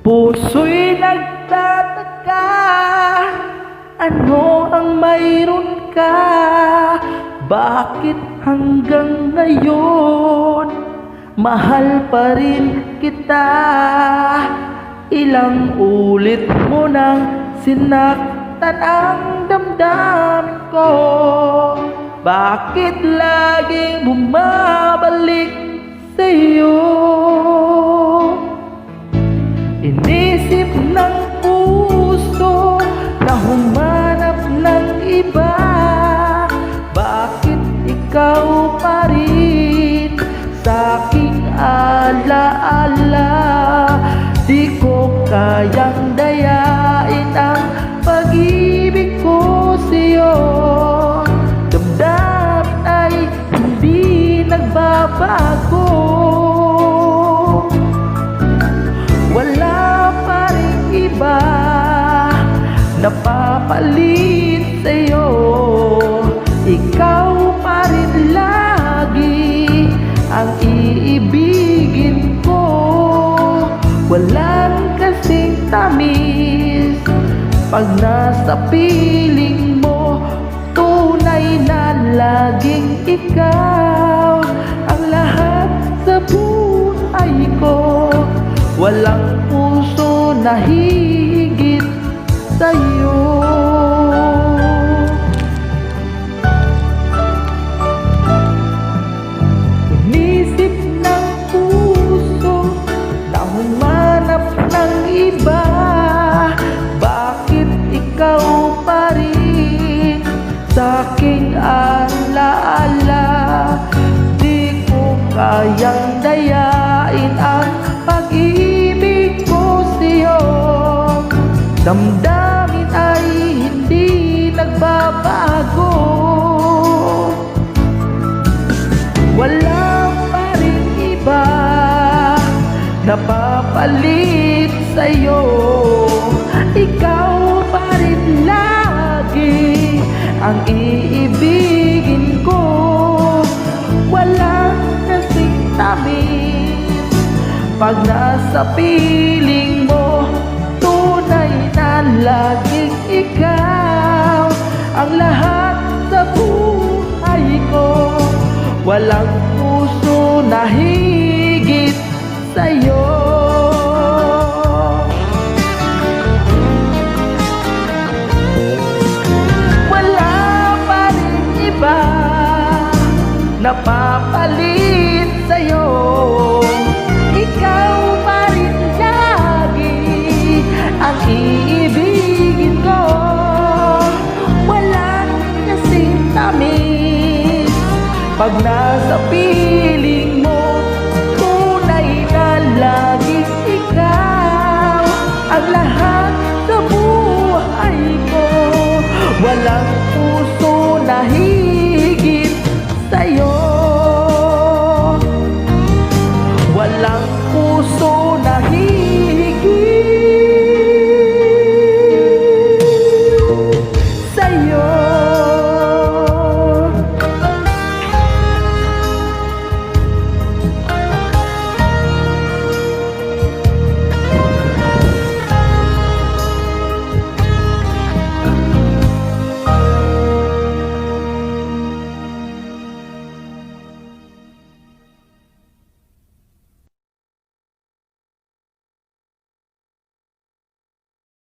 Puso'y nagtataka, ano ang mayroon ka? Bakit hanggang ngayon mahal pa rin kita? Ilang ulit mo nang sinaktan ang damdamin ko. Bakit laging bumabalik sa'yo? Inisip ng puso na humanap ng iba. Bakit ikaw pa rin sa'king alaala? Di ko kayang dayain ang pag-ibig ko sa'yo. Damdamin ay hindi nagbabago. Wala pa rin iba napapalit sa'yo. Ikaw pa rin lagi ang iibigin ko. Walang kasing tamis pag nasa piling mo. Tunay na laging ikaw ang lahat sa buhay ko. Walang puso na higit sa'yo. Inisip ng puso na humanap ng iba. Bakit ikaw pa rin sa'king alaala? Di ko kayang dayain ang pag-ibig ko sa'yo. Damdamin ay hindi nagbabago. Wala pa rin iba napapalit sa'yo. Ikaw pa rin lagi ang iibigin ko. Walang kasing tamis pag nasa piling mo. Tunay na laging ikaw ang lahat sa buhay ko. Walang puso na higit sa'yo. Wala pa rin iba napapalit sa'yo. Ikaw pa rin lagi ang iibigin ko. Walang kasing tamis pag nasa piling mo. Tunay na laging ikaw ang lahat sa buhay ko. Walang puso na higit sa'yo.